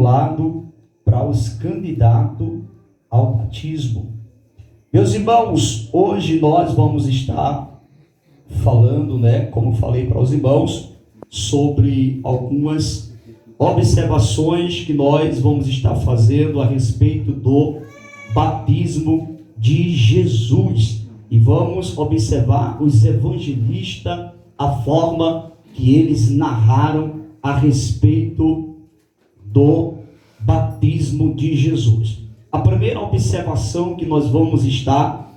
discipulado para os candidatos ao batismo. Meus irmãos, hoje nós vamos estar falando, como falei para os irmãos, sobre algumas observações que nós vamos estar fazendo a respeito do batismo de Jesus. E vamos observar os evangelistas, a forma que eles narraram a respeito do batismo de Jesus. A primeira observação que nós vamos estar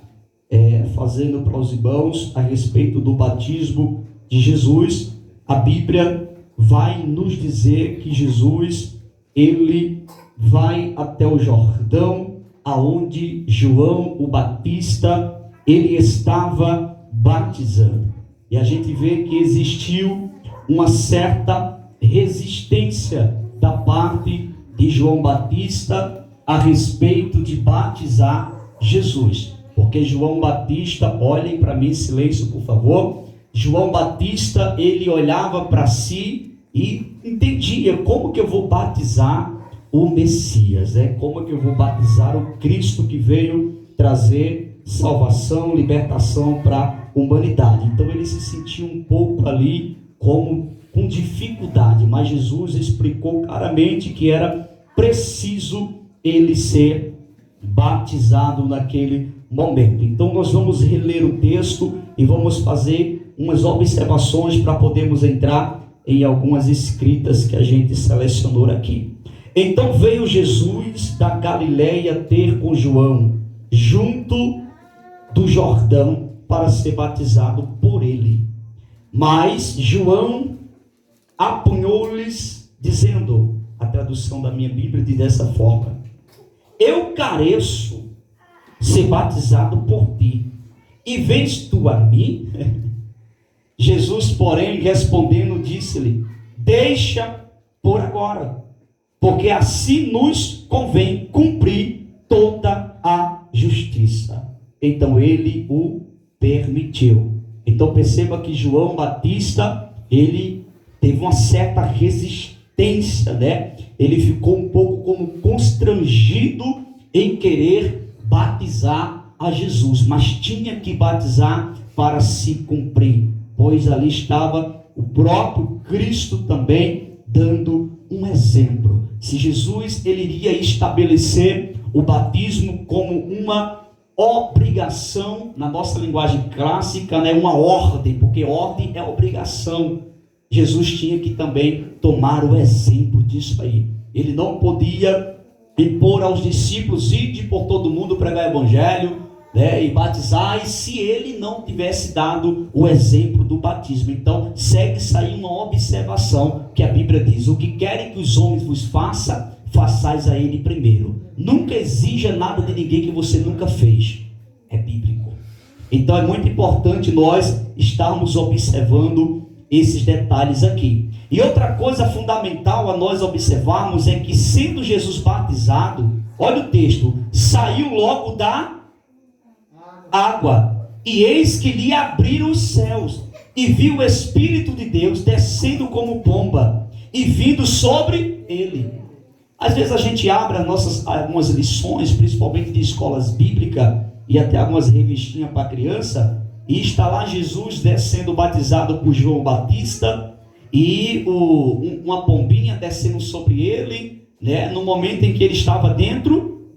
fazendo para os irmãos a respeito do batismo de Jesus, a Bíblia vai nos dizer que Jesus, ele vai até o Jordão, aonde João o Batista, ele estava batizando. E a gente vê que existiu uma certa resistência da parte de João Batista a respeito de batizar Jesus. Porque João Batista, olhem para mim, silêncio por favor, João Batista, ele olhava para si e entendia: como que eu vou batizar o Messias, como que eu vou batizar o Cristo que veio trazer salvação, libertação para a humanidade. Então ele se sentia um pouco ali com dificuldade, mas Jesus explicou claramente que era preciso ele ser batizado naquele momento. Então nós vamos reler o texto e vamos fazer umas observações para podermos entrar em algumas escritas que a gente selecionou aqui. Então veio Jesus da Galileia ter com João, junto do Jordão, para ser batizado por ele. Mas João apunhou-lhes, dizendo, a tradução da minha Bíblia diz dessa forma: eu careço ser batizado por ti, e vens tu a mim? Jesus, porém, respondendo, disse-lhe: deixa por agora, porque assim nos convém cumprir toda a justiça. Então ele o permitiu. Então perceba que João Batista, ele teve uma certa resistência, Ele ficou um pouco como constrangido em querer batizar a Jesus, mas tinha que batizar para se cumprir, pois ali estava o próprio Cristo também dando um exemplo. Se Jesus ele iria estabelecer o batismo como uma obrigação, na nossa linguagem clássica, uma ordem, porque ordem é obrigação. Jesus tinha que também tomar o exemplo disso aí. Ele não podia impor aos discípulos: ide por todo mundo pregar o evangelho, e batizar, e se ele não tivesse dado o exemplo do batismo. Então segue-se aí uma observação que a Bíblia diz: o que querem que os homens vos façam, façais a ele primeiro. Nunca exija nada de ninguém que você nunca fez. É bíblico. Então é muito importante nós estarmos observando esses detalhes aqui. E outra coisa fundamental a nós observarmos é que, sendo Jesus batizado, olha o texto, saiu logo da água, e eis que lhe abriram os céus, e viu o Espírito de Deus descendo como pomba e vindo sobre ele. Às vezes a gente abre algumas lições, principalmente de escolas bíblicas e até algumas revistinhas para criança, e está lá Jesus sendo batizado por João Batista, e uma pombinha descendo sobre ele, no momento em que ele estava dentro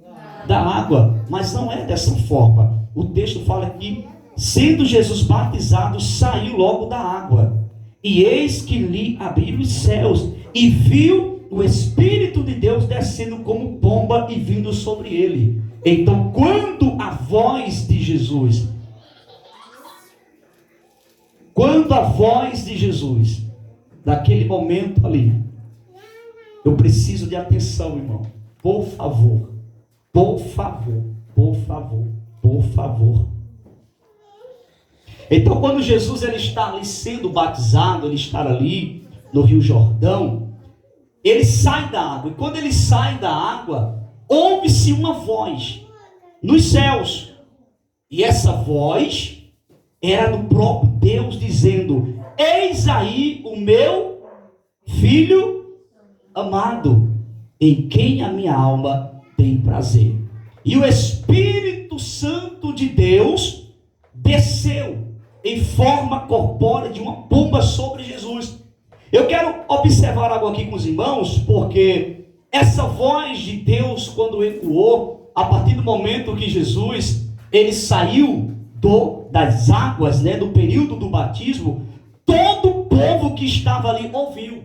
da água. Mas não é dessa forma. O texto fala que, sendo Jesus batizado, saiu logo da água, e eis que lhe abriram os céus, e viu o Espírito de Deus descendo como pomba e vindo sobre ele. Então, quando a voz de Jesus, naquele momento ali, eu preciso de atenção, irmão, por favor, por favor, por favor, por favor. Então, quando Jesus ele está ali sendo batizado, ele está ali no Rio Jordão, ele sai da água, e quando ele sai da água, ouve-se uma voz nos céus, e essa voz era do próprio Deus dizendo: eis aí o meu filho amado, em quem a minha alma tem prazer. E o Espírito Santo de Deus desceu em forma corpórea de uma pomba sobre Jesus. Eu quero observar algo aqui com os irmãos, porque essa voz de Deus, quando ecoou, a partir do momento que Jesus, ele saiu das águas, do período do batismo, todo o povo que estava ali ouviu.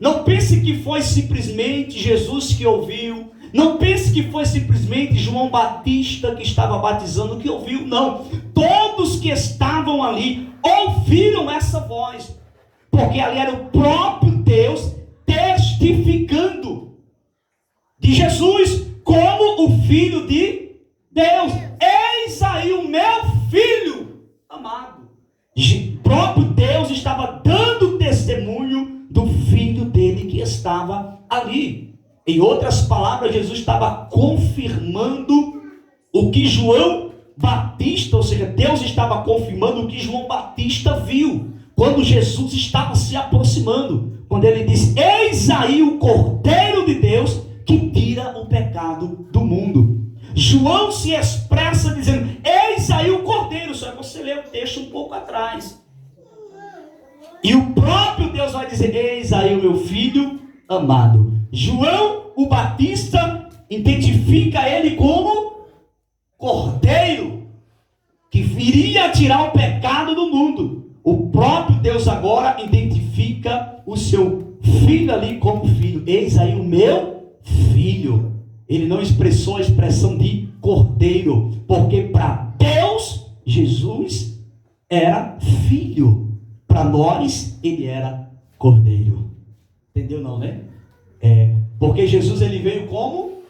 Não pense que foi simplesmente Jesus que ouviu, não pense que foi simplesmente João Batista que estava batizando que ouviu, não. Todos que estavam ali ouviram essa voz, porque ali era o próprio Deus testificando de Jesus como o Filho de Deus. Eis aí o meu Filho amado. O próprio Deus estava dando testemunho do Filho dele que estava ali. Em outras palavras, Jesus estava confirmando o que João Batista, ou seja, Deus estava confirmando o que João Batista viu, quando Jesus estava se aproximando, quando ele disse: eis aí o Cordeiro de Deus que tira o pecado do mundo. João se expressa dizendo: eis aí o Cordeiro. Só que você lê o texto um pouco atrás. E o próprio Deus vai dizer: eis aí o meu Filho amado. João, o Batista, identifica ele como Cordeiro, que viria tirar o pecado do mundo. O próprio Deus agora identifica o seu filho ali como filho. Eis aí o meu filho. Ele não expressou a expressão de cordeiro, porque para Deus, Jesus era filho. Para nós, ele era cordeiro. Entendeu não, né? Porque Jesus, ele veio como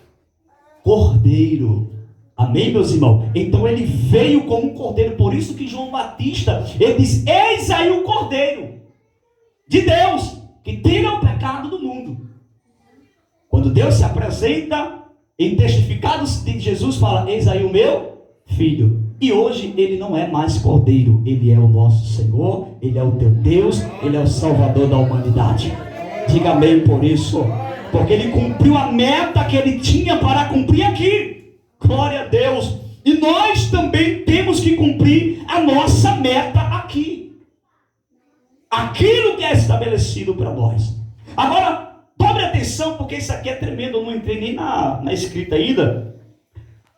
cordeiro. Amém, meus irmãos? Então ele veio como um cordeiro. Por isso que João Batista, ele diz: eis aí o Cordeiro de Deus, que tira o pecado do mundo. Quando Deus se apresenta em testificados de Jesus, fala: eis aí o meu filho. E hoje ele não é mais cordeiro, ele é o nosso Senhor, ele é o teu Deus, ele é o Salvador da humanidade. Diga amém por isso, porque ele cumpriu a meta que ele tinha para cumprir aqui. Glória a Deus. E nós também temos que cumprir a nossa meta aqui, aquilo que é estabelecido para nós. Agora, dobre atenção, porque isso aqui é tremendo. Eu não entrei nem na escrita ainda.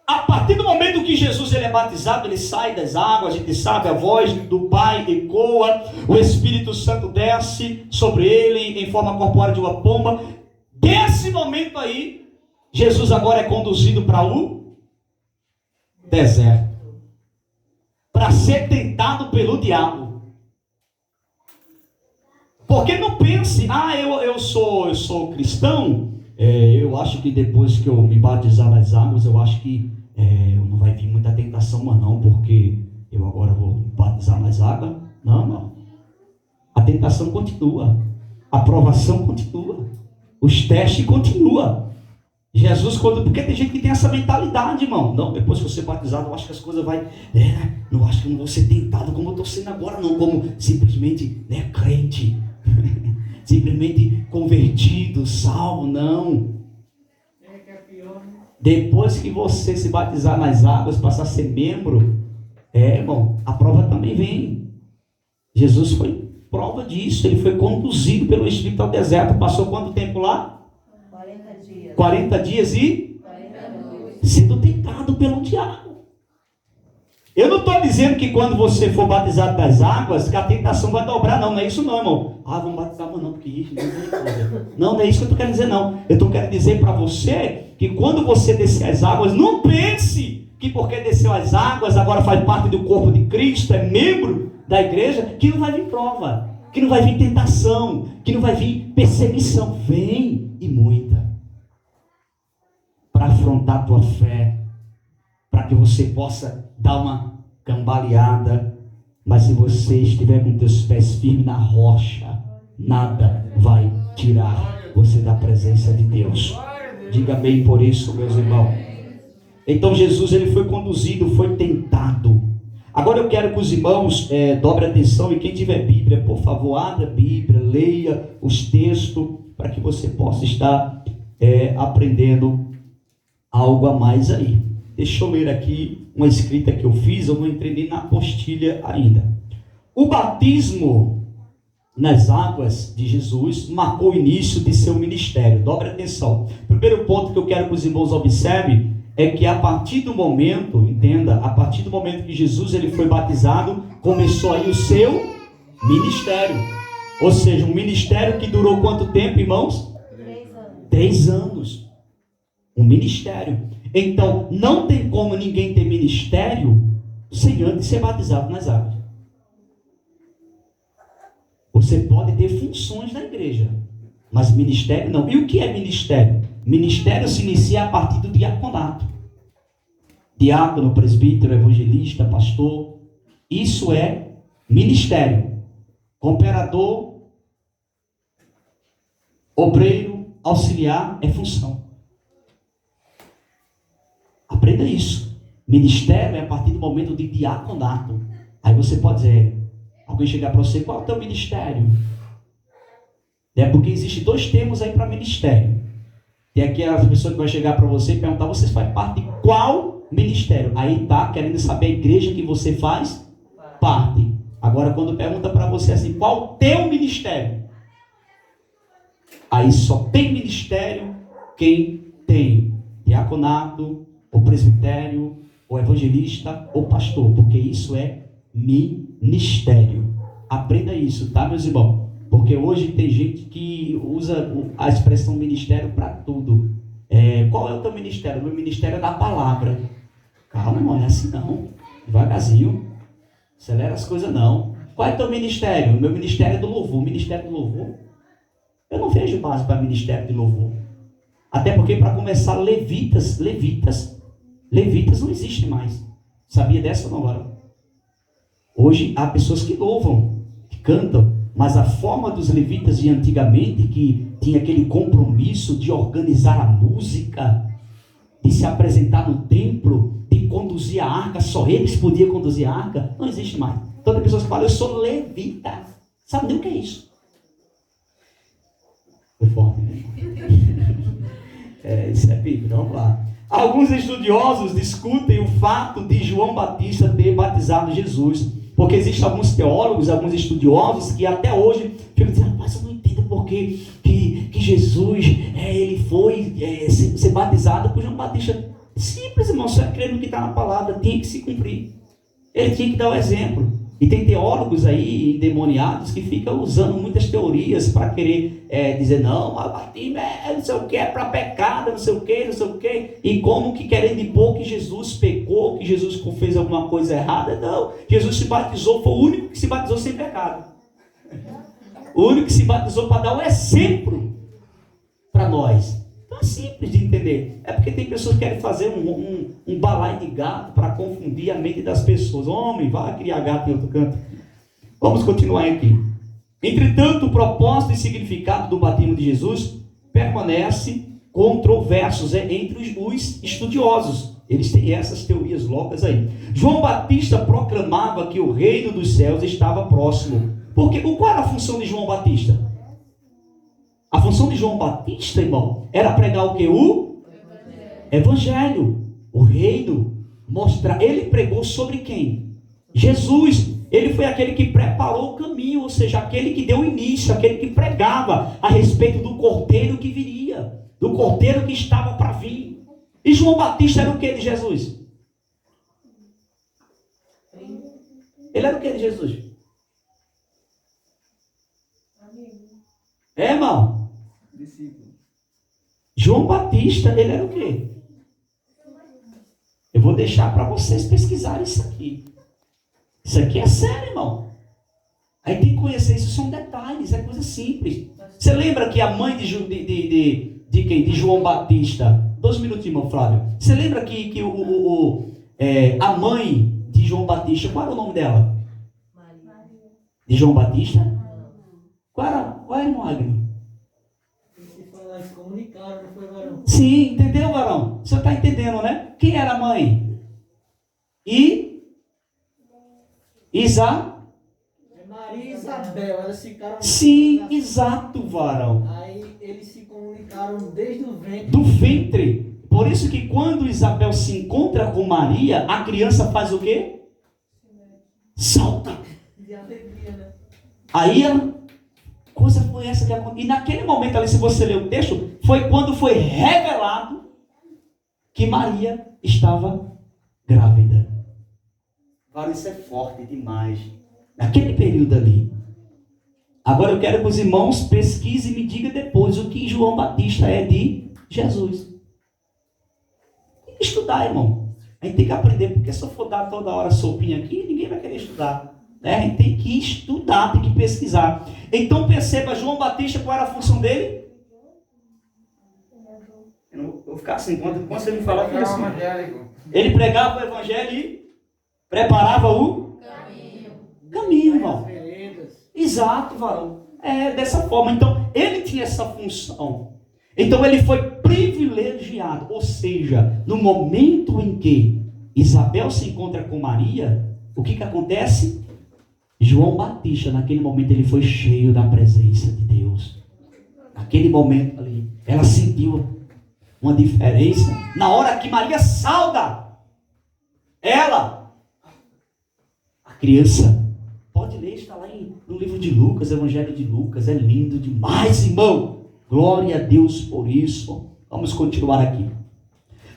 A partir do momento que Jesus ele é batizado, ele sai das águas, a gente sabe, a voz do Pai ecoa, o Espírito Santo desce sobre ele em forma corpórea de uma pomba. Desse momento aí, Jesus agora é conduzido para o deserto, para ser tentado pelo diabo. Porque não pense: eu sou cristão, eu acho que depois que eu me batizar nas águas, eu acho que não vai vir muita tentação, mas não, porque eu agora vou me batizar nas águas. Não. A tentação continua, a provação continua, os testes continuam. Jesus, porque tem gente que tem essa mentalidade, irmão: não, depois que você batizado, eu acho que as coisas não acho que eu não vou ser tentado como eu estou sendo agora, não, como simplesmente crente, simplesmente convertido, salvo, não. Depois que você se batizar nas águas, passar a ser membro, irmão, a prova também vem. Jesus foi prova disso, ele foi conduzido pelo Espírito ao deserto. Passou quanto tempo lá? 40 dias. 40 dias e 40 noites. sendo tentado pelo diabo. Eu não estou dizendo que quando você for batizado das águas, que a tentação vai dobrar, não é isso não, irmão. Vamos batizar, mas não, porque isso não é isso que eu estou querendo dizer, não. Eu estou querendo dizer para você que quando você descer as águas, não pense que porque desceu as águas, agora faz parte do corpo de Cristo, é membro da igreja, que não vai vir prova, que não vai vir tentação, que não vai vir perseguição. Vem, e muita, para afrontar a tua fé, para que você possa dar uma cambaleada. Mas se você estiver com teus pés firmes na rocha, nada vai tirar você da presença de Deus. Diga bem por isso, meus irmãos. Então Jesus, ele foi conduzido, foi tentado. Agora eu quero que os irmãos dobrem atenção, e quem tiver Bíblia, por favor, abra a Bíblia, leia os textos, para que você possa estar aprendendo algo a mais aí. Deixa eu ler aqui uma escrita que eu fiz, eu não entrei nem na apostila ainda. O batismo nas águas de Jesus marcou o início de seu ministério. Dobre atenção. O primeiro ponto que eu quero que os irmãos observem é que a partir do momento, entenda, a partir do momento que Jesus ele foi batizado, começou aí o seu ministério. Ou seja, um ministério que durou quanto tempo, irmãos? 3 anos. 3 anos. Um ministério. Então, não tem como ninguém ter ministério sem antes ser batizado nas águas. Você pode ter funções na igreja, mas ministério não. E o que é ministério? Ministério se inicia a partir do diaconato. Diácono, presbítero, evangelista, pastor. Isso é ministério. Cooperador, obreiro, auxiliar é função. Aprenda isso. Ministério é a partir do momento de diaconato. Aí você pode dizer, alguém chegar para você, qual é o teu ministério? Porque existem 2 termos aí para ministério. Tem aquela pessoa que vai chegar para você e perguntar, você faz parte de qual ministério? Aí tá querendo saber a igreja que você faz parte. Agora quando pergunta para você assim, qual o teu ministério? Aí só tem ministério quem tem diaconato, ou presbitério, ou evangelista, ou pastor, porque isso é ministério. Aprenda isso, tá, meus irmãos? Porque hoje tem gente que usa a expressão ministério para tudo. Qual é o teu ministério? O meu ministério é da palavra. Calma, irmão, não é assim não. Devagarzinho. Acelera as coisas não. Qual é o teu ministério? O meu ministério é do louvor. O ministério do louvor? Eu não vejo base para ministério de louvor. Até porque, para começar, levitas não existem mais. Sabia dessa ou não, Varão? Hoje há pessoas que louvam, que cantam, mas a forma dos levitas de antigamente, que tinha aquele compromisso de organizar a música, de se apresentar no templo, de conduzir a arca, só eles podiam conduzir a arca, não existe mais. Então tem pessoas que falam, eu sou levita. Sabe nem o que é isso? Foi forte, né? Isso é Bíblia, vamos lá. Alguns estudiosos discutem o fato de João Batista ter batizado Jesus, porque existem alguns teólogos, alguns estudiosos que até hoje ficam dizendo, mas eu não entendo por que Jesus ele foi ser batizado por João Batista. Simples, irmão, só é crer no que está na palavra, tinha que se cumprir. Ele tinha que dar o exemplo. E tem teólogos aí, endemoniados, que ficam usando muitas teorias para querer dizer, não, o batismo não sei o que, é para pecado, não sei o que, não sei o que. E como que querendo impor que Jesus pecou, que Jesus fez alguma coisa errada. Não, Jesus se batizou, foi o único que se batizou sem pecado. O único que se batizou para dar um exemplo para nós. Então é simples de entender. É porque tem pessoas que querem fazer um balaio de gato para confundir a mente das pessoas. Homem, vai criar gato em outro canto. Vamos continuar aqui. Entretanto, o propósito e significado do batismo de Jesus permanece controversos entre os estudiosos. Eles têm essas teorias loucas aí. João Batista proclamava que o reino dos céus estava próximo. Porque qual era a função de João Batista? A função de João Batista, irmão, era pregar o que? O Evangelho. O reino. Mostrar. Ele pregou sobre quem? Jesus. Ele foi aquele que preparou o caminho, ou seja, aquele que deu início, aquele que pregava a respeito do cordeiro que viria, do cordeiro que estava para vir. E João Batista era o que de Jesus? Ele era o que de Jesus? Irmão? João Batista, ele era o quê? Eu vou deixar para vocês pesquisarem isso aqui. Isso aqui é sério, irmão. Aí tem que conhecer, isso são detalhes, é coisa simples. Você lembra que a mãe de quem? De João Batista. 2 minutinhos, irmão Flávio. Você lembra que a mãe de João Batista, qual era o nome dela? Maria. De João Batista? Qual era, irmão Agni? Se comunicaram, não foi, varão? Sim, entendeu, varão? Você está entendendo, né? Quem era a mãe? Maria e Isabel, elas ficaram... Sim, exato, varão. Aí eles se comunicaram. comunicaram desde o ventre. Do ventre. Por isso que quando Isabel se encontra com Maria, a criança faz o quê? Salta. De alegria, né? Aí ela, coisa foi essa que aconteceu? E naquele momento ali, se você ler o texto, foi quando foi revelado que Maria estava grávida. Agora isso é forte demais. Naquele período ali. Agora eu quero que os irmãos pesquisem e me digam depois o que João Batista é de Jesus. Tem que estudar, irmão. A gente tem que aprender, porque se eu for dar toda hora sopinha aqui, ninguém vai querer estudar. Né? A gente tem que estudar, tem que pesquisar. Então perceba, João Batista, qual era a função dele? Eu não vou ficar assim, quando você me falar, fica assim. Ele pregava o evangelho e preparava o caminho, irmão. Exato, varão. É dessa forma. Então, ele tinha essa função. Então, ele foi privilegiado. Ou seja, no momento em que Isabel se encontra com Maria, o que acontece? João Batista, naquele momento, ele foi cheio da presença de Deus. Naquele momento ali, ela sentiu uma diferença. Na hora que Maria sauda ela, a criança, pode ler, está lá no livro de Lucas, Evangelho de Lucas, é lindo demais, irmão. Glória a Deus por isso. Vamos continuar aqui.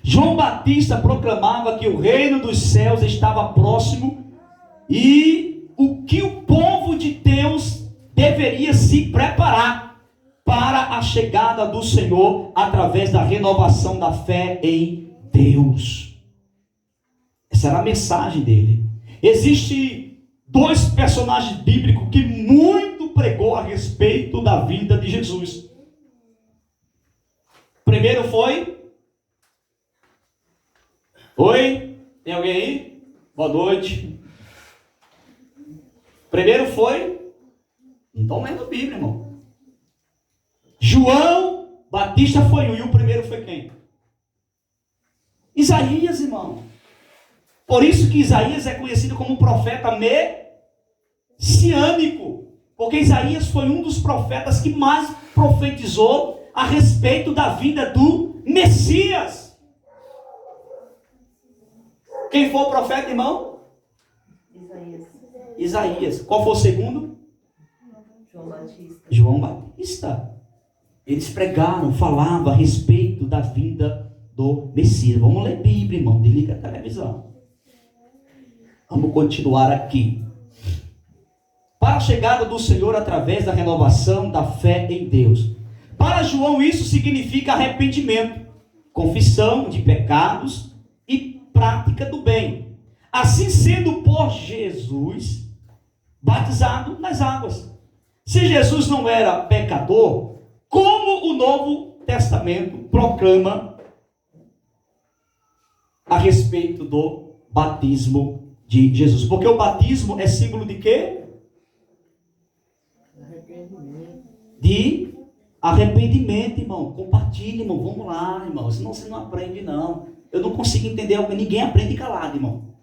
João Batista proclamava que o reino dos céus estava próximo e o que o povo de Deus deveria se preparar para a chegada do Senhor através da renovação da fé em Deus. Essa era a mensagem dele. Existe dois personagens bíblicos que muito pregou a respeito da vida de Jesus. Primeiro foi... Oi? Tem alguém aí? Boa noite. Primeiro foi... Não estão lendo a Bíblia, irmão. João Batista foi um. E o primeiro foi quem? Isaías, irmão. Por isso que Isaías é conhecido como profeta messiânico. Porque Isaías foi um dos profetas que mais profetizou a respeito da vinda do Messias. Quem foi o profeta, irmão? Isaías. Qual foi o segundo? João Batista. Eles pregaram, falavam a respeito da vinda do Messias. Vamos ler Bíblia, irmão. Desliga a televisão. Vamos continuar aqui. Para a chegada do Senhor através da renovação da fé em Deus. Para João isso significa arrependimento, confissão de pecados e prática do bem. Assim sendo por Jesus batizado nas águas. Se Jesus não era pecador, como o Novo Testamento proclama a respeito do batismo de Jesus? Porque o batismo é símbolo de quê? De arrependimento, irmão. Compartilhe, irmão. Vamos lá, irmão. Senão você não aprende, não. Eu não consigo entender algo. Ninguém aprende calado, irmão.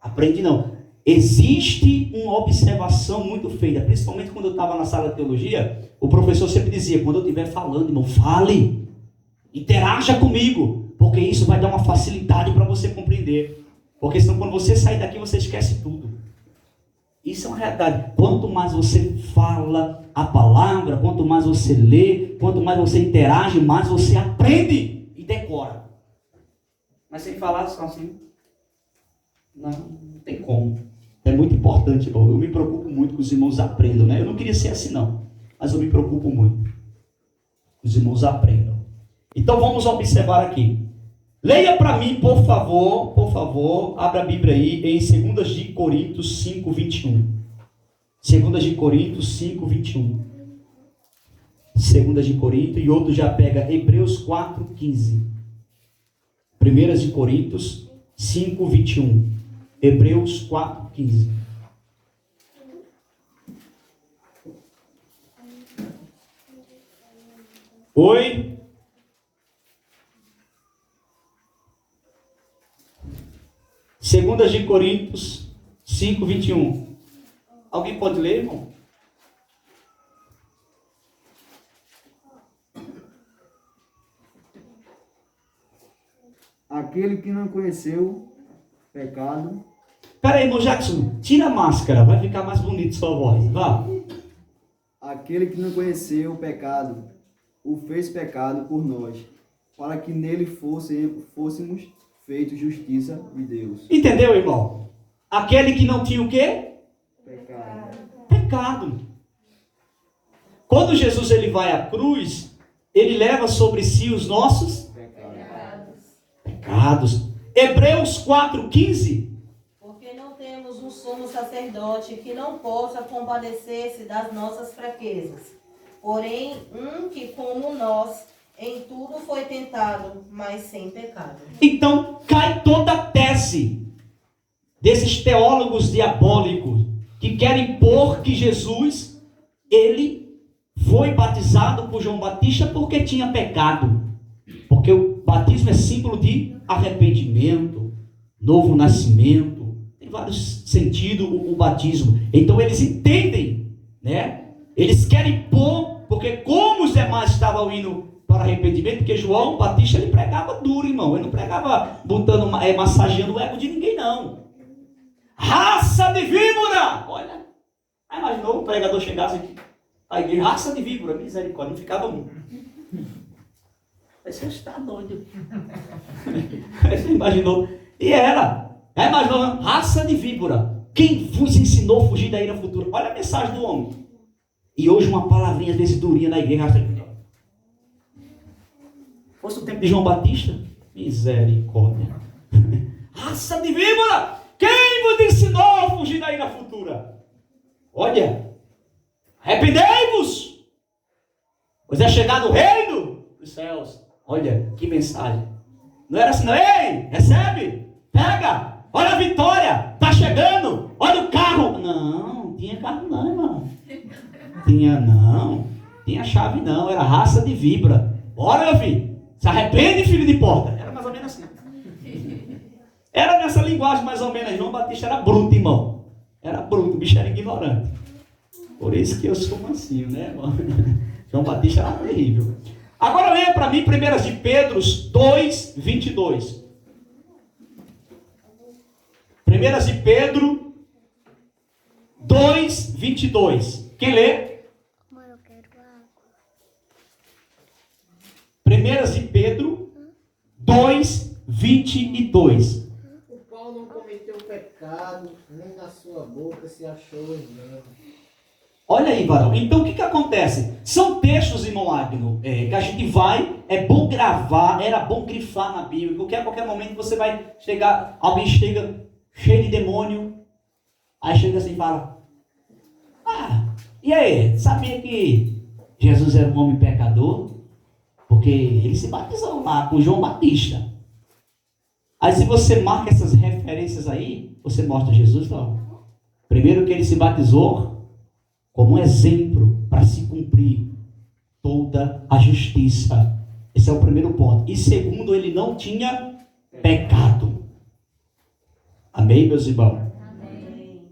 Aprende, não. Existe uma observação muito feita. Principalmente quando eu estava na sala de teologia, o professor sempre dizia, quando eu estiver falando, irmão, fale. Interaja comigo. Porque isso vai dar uma facilidade para você compreender. Porque senão quando você sair daqui, você esquece tudo. Isso é uma realidade. Quanto mais você fala a palavra, quanto mais você lê, quanto mais você interage, mais você aprende e decora. Mas sem falar só assim, não tem como. É muito importante, irmão. Eu me preocupo muito que os irmãos aprendam, né? Eu não queria ser assim, não. Mas eu me preocupo muito. Os irmãos aprendam. Então vamos observar aqui. Leia para mim, por favor, abra a Bíblia aí em 2 de Coríntios 5, 21. 2 de Coríntios 5, 21. 2 de Coríntios, e outro já pega Hebreus 4, 15. 1 de Coríntios 5, 21. Hebreus 4, 15. Oi? Segunda de Coríntios 5, 21. Alguém pode ler, irmão? Aquele que não conheceu pecado. Pera aí, irmão Jackson, tira a máscara, vai ficar mais bonito sua voz, vá. Aquele que não conheceu o pecado, o fez pecado por nós, para que nele fôssemos feitos justiça de Deus. Entendeu, irmão? Aquele que não tinha o quê? Pecado. Pecado. Quando Jesus ele vai à cruz, ele leva sobre si os nossos pecados. Hebreus 4:15. Porque não temos um sumo sacerdote que não possa compadecer-se das nossas fraquezas. Porém, um que, como nós, em tudo foi tentado, mas sem pecado. Então, cai toda a tese desses teólogos diabólicos que querem pôr que Jesus, ele foi batizado por João Batista porque tinha pecado. Porque o batismo é símbolo de arrependimento, novo nascimento. Tem vários sentidos o batismo. Então eles entendem, né? Eles querem pôr, porque como os demais estavam indo para arrependimento, porque João Batista ele pregava duro, irmão. Ele não pregava botando, massageando o ego de ninguém, não. Raça de víbora! Olha, aí imaginou o pregador chegasse aqui, a igreja, raça de víbora, misericórdia, não ficava um. Aí você está doido. Aí você imaginou, e era. Aí imaginou, raça de víbora. Quem vos ensinou a fugir da ira futura? Olha a mensagem do homem. E hoje uma palavrinha às vezes durinha na igreja. Fosse o tempo de João Batista? Misericórdia. Raça de víbora! Quem vos ensinou a fugir da ira futura? Olha, arrependei-vos, pois é chegado o reino dos céus. Olha, que mensagem. Não era assim, não. Ei, recebe, pega, olha a vitória, está chegando, olha o carro. Não tinha carro não, irmão. Tinha chave não, era raça de víbora. Bora, meu filho, se arrepende, filho de porta. Era mais ou menos assim. Era nessa linguagem mais ou menos. João Batista era bruto, irmão. Era bruto, o bicho era ignorante. Por isso que eu sou mansinho, né, irmão? João Batista era terrível. Agora leia para mim 1 de Pedro 2:22. 1 de Pedro 2:22. Quem lê? Mãe, eu quero água. 1 de Pedro 2:22. O pau não cometeu pecado, nem na sua boca se achou engano. Olha aí, varão. Então, o que acontece? São textos, irmão Agno, que a gente vai, é bom gravar, era bom grifar na Bíblia, porque a qualquer momento você vai chegar, alguém chega cheio de demônio, aí chega assim e fala, e aí, sabia que Jesus era um homem pecador? Porque ele se batizou lá com João Batista. Aí se você marca essas referências aí, você mostra Jesus, não. Primeiro que ele se batizou como um exemplo para se cumprir toda a justiça. Esse é o primeiro ponto. E segundo, ele não tinha pecado. Amém, meus irmãos? Amém.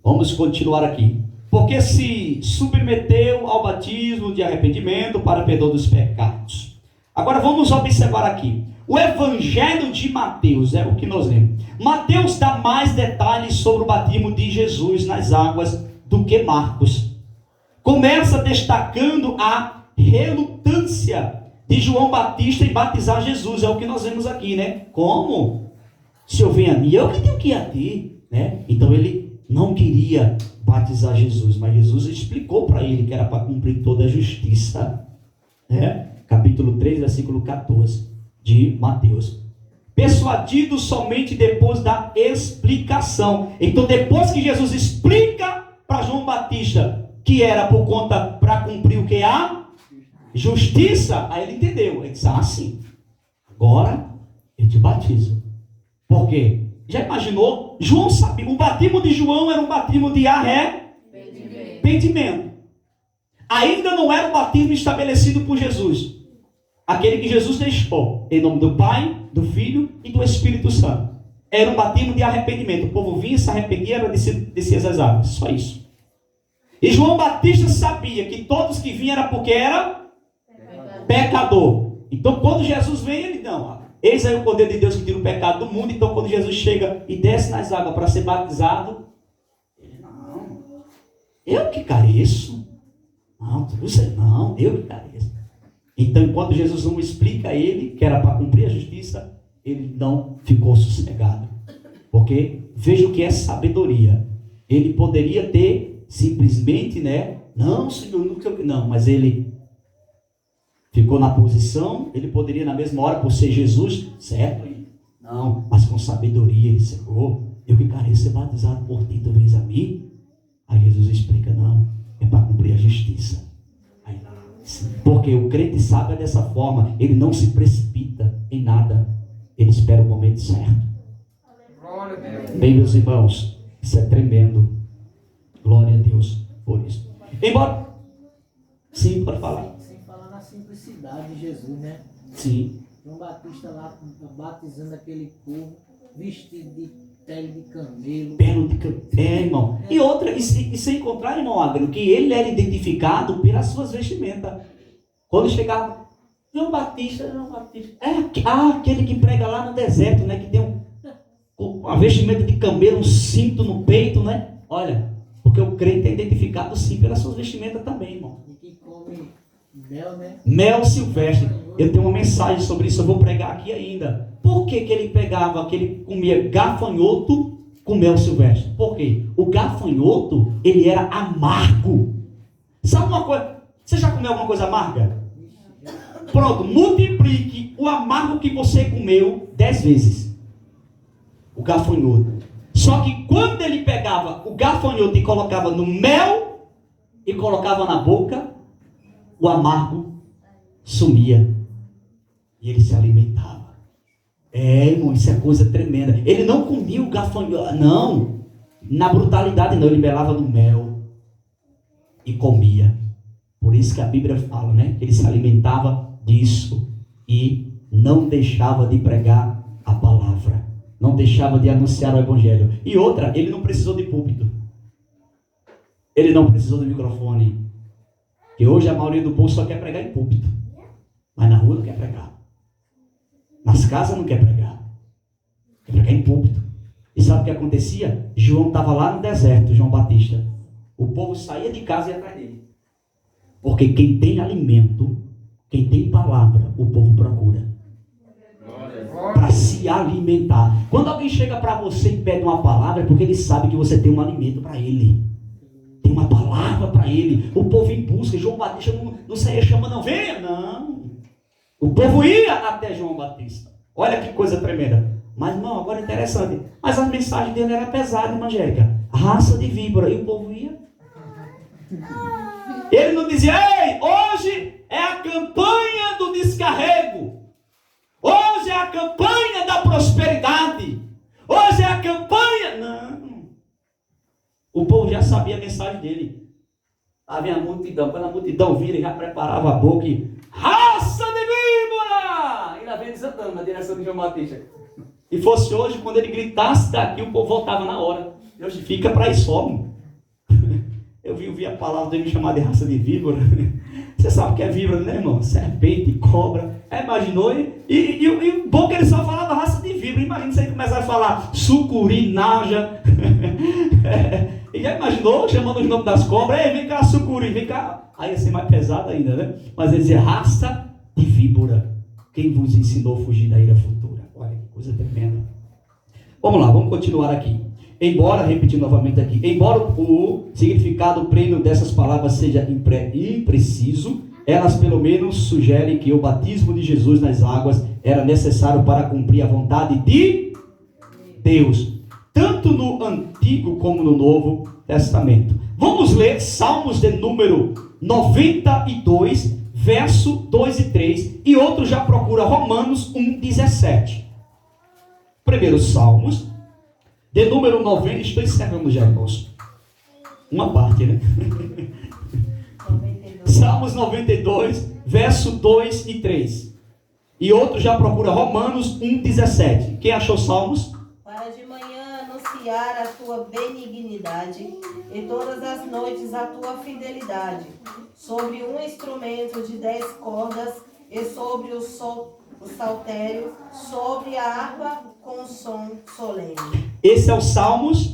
Vamos continuar aqui. Porque se submeteu ao batismo de arrependimento para perdão dos pecados. Agora vamos observar aqui. O Evangelho de Mateus é o que nós lemos. Mateus dá mais detalhes sobre o batismo de Jesus nas águas do que Marcos. Começa destacando a relutância de João Batista em batizar Jesus. É o que nós vemos aqui, né? Como? Se eu venho a mim, eu que tenho que ir a ti, né? Então ele não queria batizar Jesus, mas Jesus explicou para ele que era para cumprir toda a justiça, né? Capítulo 3, versículo 14 de Mateus. Persuadido somente depois da explicação. Então depois que Jesus explica para João Batista que era por conta para cumprir o que? A justiça, aí ele entendeu. Ele disse, sim, agora eu te batizo. Por quê? Já imaginou? João sabia, o batismo de João era um batismo de arrependimento. Ainda não era o batismo estabelecido por Jesus. Aquele que Jesus deixou, em nome do Pai, do Filho e do Espírito Santo. Era um batismo de arrependimento. O povo vinha, se arrependia, era descia as águas. Só isso. E João Batista sabia que todos que vinham era porque era pecador. Então, quando Jesus vem, ele não. Eis aí o poder de Deus que tira o pecado do mundo. Então, quando Jesus chega e desce nas águas para ser batizado, ele, não, eu que careço. Não, você não, eu que careço. Então, enquanto Jesus não explica a ele que era para cumprir a justiça, ele não ficou sossegado. Porque veja o que é sabedoria. Ele poderia ter simplesmente, não, Senhor, não, mas ele ficou na posição, ele poderia na mesma hora, por ser Jesus, certo? Não, mas com sabedoria ele chegou, eu que careço ser batizado por ti, tu vens a mim? Aí Jesus explica, não, é para cumprir a justiça. Aí, porque o crente sabe dessa forma, ele não se precipita em nada, ele espera o momento certo. Bem, meus irmãos, isso é tremendo. Glória a Deus por isso. Embora, sim, pode falar. Sem falar na simplicidade de Jesus, né? Sim. João Batista lá batizando aquele povo, vestido de pele de camelo. Irmão. E outra, e sem encontrar, irmão Agro, que ele era identificado pelas suas vestimentas. Quando chegava, João Batista. Aquele que prega lá no deserto, que tem uma vestimenta de camelo, um cinto no peito, Olha, porque o crente é identificado sim pelas suas vestimentas também, irmão. E que come mel, né? Mel silvestre. Eu tenho uma mensagem sobre isso, eu vou pregar aqui ainda. Por que ele pegava, que ele comia gafanhoto com mel silvestre? Por quê? O gafanhoto, ele era amargo. Sabe uma coisa? Você já comeu alguma coisa amarga? Pronto, multiplique o amargo que você comeu 10 vezes. O gafanhoto. Só que quando ele pegava o gafanhoto e colocava no mel e colocava na boca, o amargo sumia e ele se alimentava. Irmão, isso é coisa tremenda. Ele não comia o gafanhoto, não, na brutalidade não, ele melava no mel e comia. Por isso que a Bíblia fala, que ele se alimentava disso e não deixava de pregar a palavra, não deixava de anunciar o evangelho. E outra, ele não precisou de púlpito, ele não precisou de microfone, que hoje a maioria do povo só quer pregar em púlpito, mas na rua não quer pregar, nas casas não quer pregar, quer pregar em púlpito. E sabe o que acontecia? João estava lá no deserto, João Batista, o povo saía de casa e ia atrás dele, porque quem tem alimento, quem tem palavra, o povo procura para se alimentar. Quando alguém chega para você e pede uma palavra, é porque ele sabe que você tem um alimento para ele, tem uma palavra para ele. O povo em busca. João Batista não saía chamando, não, venha, não. O povo ia até João Batista. Olha que coisa tremenda. Mas não, agora é interessante, mas a mensagem dele era pesada, irmã Angélica, raça de víbora, e o povo ia. Ele não dizia, ei, hoje é a campanha do descarrego, hoje é a campanha da prosperidade, hoje é a campanha, não. O povo já sabia a mensagem dele. Havia a multidão, quando a multidão vira, ele já preparava a boca e, raça de víbora, e lá vem desandando na direção de João Batista. E fosse hoje, quando ele gritasse daqui, o povo voltava na hora. Hoje fica para isso só. Eu vi a palavra dele me chamar de raça de víbora. Você sabe o que é víbora, né, irmão? Serpente, cobra. Imaginou? E o bom que ele só falava raça de víbora. Imagina você começar a falar sucuri, naja. E já imaginou chamando os nomes das cobras? Ei, vem cá, sucuri, vem cá. Aí ia ser mais pesado ainda, né? Mas ele dizia raça de víbora. Quem vos ensinou a fugir da ira futura? Olha que coisa tremenda. Vamos lá, vamos continuar aqui. Embora, repetindo novamente aqui, embora o significado pleno dessas palavras seja impreciso, elas pelo menos sugerem que o batismo de Jesus nas águas era necessário para cumprir a vontade de Deus, tanto no Antigo como no Novo Testamento. Vamos ler Salmos de número 92, verso 2 e 3, e outro já procura Romanos 1,17. Primeiro Salmos de número 90, estou encerrando já, irmãos. Uma parte, né? 92. Salmos 92, verso 2 e 3. E outro já procura Romanos 1,17. Quem achou Salmos? Para de manhã anunciar a tua benignidade e todas as noites a tua fidelidade. Sobre um instrumento de 10 cordas e sobre o saltério, sobre a harpa com som solene. Esse é o Salmos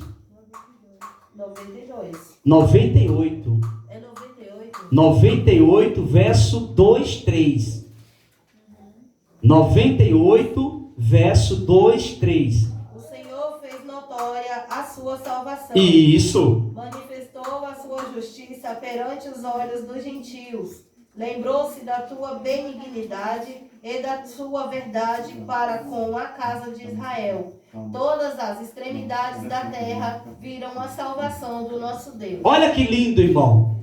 92. 98. É 98? 98, verso 2, 3. 98, verso 2, 3. O Senhor fez notória a sua salvação. Isso. Manifestou a sua justiça perante os olhos dos gentios. Lembrou-se da tua benignidade e da sua verdade para com a casa de Israel. Todas as extremidades da terra viram a salvação do nosso Deus. Olha que lindo, irmão.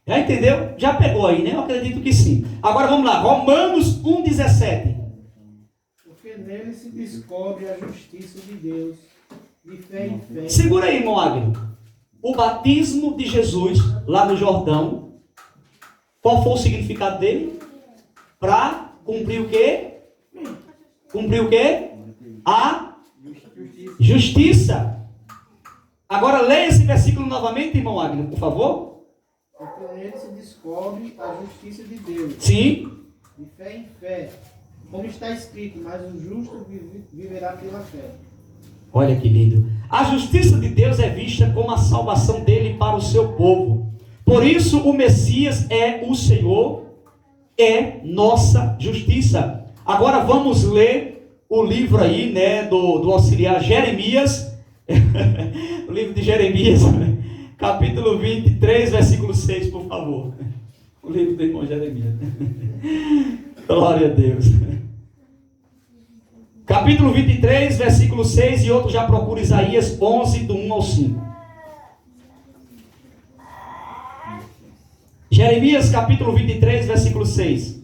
Já entendeu? Já pegou aí, né? Eu acredito que sim. Agora vamos lá. Romanos 1,17. Porque nele se descobre a justiça de Deus, de fé em fé. Segura aí, irmão Agno. O batismo de Jesus lá no Jordão, qual foi o significado dele? Para cumprir o quê? Cumprir o quê? A justiça. Agora leia esse versículo novamente, irmão Agno, por favor. Porque nele se descobre a justiça de Deus, Sim. de fé em fé. Como está escrito, mas o justo viverá pela fé. Olha que lindo. A justiça de Deus é vista como a salvação dele para o seu povo. Por isso o Messias é o Senhor, é nossa justiça. Agora vamos ler o livro aí, né, do auxiliar Jeremias. O livro de Jeremias, capítulo 23, versículo 6, por favor. O livro do irmão Jeremias. Glória a Deus. Capítulo 23, versículo 6, e outro já procura Isaías 11, do 1 ao 5. Jeremias, capítulo 23, versículo 6.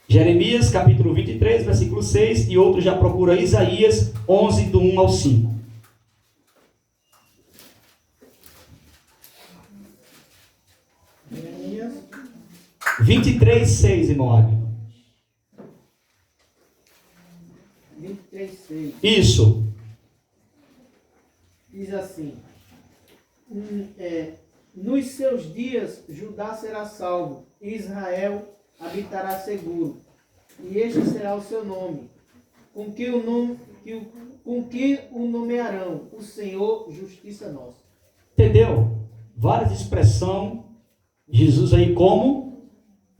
Jeremias, capítulo 23, versículo 6, e outro já procura Isaías 11, do 1 ao 5. Jeremias 23, 6, irmão Águio. 23, 6. Isso. Diz assim: nos seus dias Judá será salvo, e Israel habitará seguro, e este será o seu nome, com que o nomearão o Senhor, justiça nossa. Entendeu? Várias expressões, Jesus aí como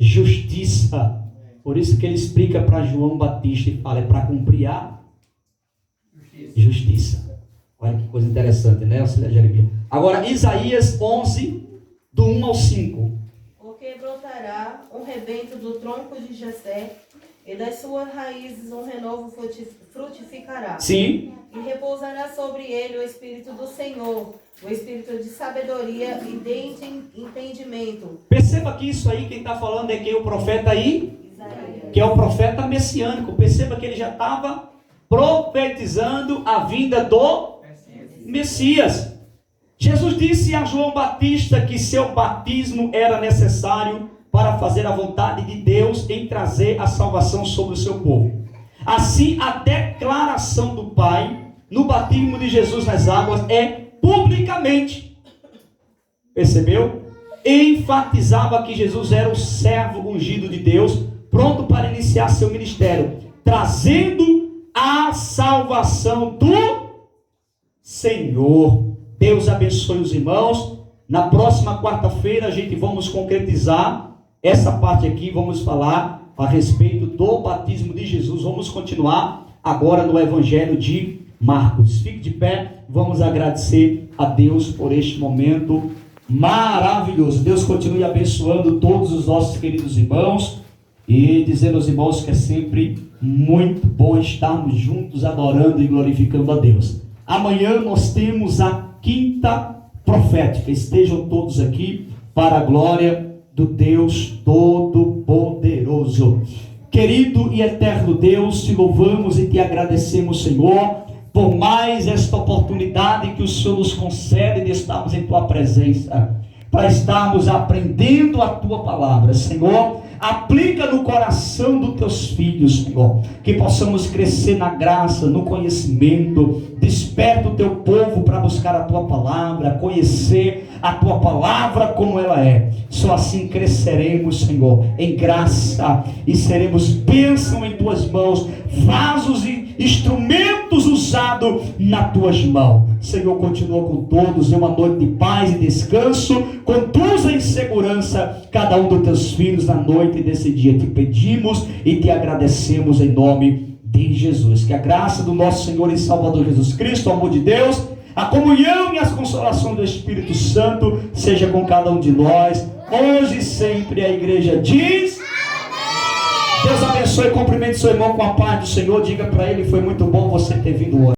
justiça. Por isso que ele explica para João Batista e fala, é para cumprir a justiça. Olha que coisa interessante, né, auxiliar Jeremias? Agora, Isaías 11, do 1 ao 5. Porque brotará um rebento do tronco de Jessé, e das suas raízes um renovo frutificará. Sim. E repousará sobre ele o Espírito do Senhor, o Espírito de sabedoria e de entendimento. Perceba que isso aí, quem está falando é quem? O profeta aí? Isaías. Que é o profeta messiânico. Perceba que ele já estava profetizando a vinda do Messias. Jesus disse a João Batista que seu batismo era necessário para fazer a vontade de Deus em trazer a salvação sobre o seu povo. Assim, a declaração do Pai no batismo de Jesus nas águas é publicamente. Percebeu? Enfatizava que Jesus era o servo ungido de Deus, pronto para iniciar seu ministério, trazendo a salvação do Senhor. Deus abençoe os irmãos. Na próxima quarta-feira a gente vamos concretizar essa parte aqui, vamos falar a respeito do batismo de Jesus. Vamos continuar agora no Evangelho de Marcos. Fique de pé, vamos agradecer a Deus por este momento maravilhoso. Deus continue abençoando todos os nossos queridos irmãos e dizendo aos irmãos que é sempre muito bom estarmos juntos adorando e glorificando a Deus. Amanhã nós temos a quinta profética. Estejam todos aqui para a glória do Deus Todo-Poderoso. Querido e eterno Deus, te louvamos e te agradecemos, Senhor, por mais esta oportunidade que o Senhor nos concede de estarmos em tua presença, para estarmos aprendendo a tua palavra. Senhor, aplica no coração dos teus filhos, Senhor, que possamos crescer na graça, no conhecimento. Desperta o teu povo para buscar a tua palavra, conhecer a tua palavra como ela é. Só assim cresceremos, Senhor, em graça e seremos bênção em tuas mãos, vasos e instrumentos usados nas tuas mãos. Senhor, continua com todos, uma noite de paz e descanso, conduz em segurança cada um dos teus filhos na noite desse dia. Te pedimos e te agradecemos em nome de Jesus. Que a graça do nosso Senhor e Salvador Jesus Cristo, o amor de Deus, a comunhão e as consolações do Espírito Santo seja com cada um de nós, hoje e sempre. A igreja diz: Deus abençoe, cumprimente seu irmão com a paz do Senhor. Diga para ele: foi muito bom você ter vindo hoje.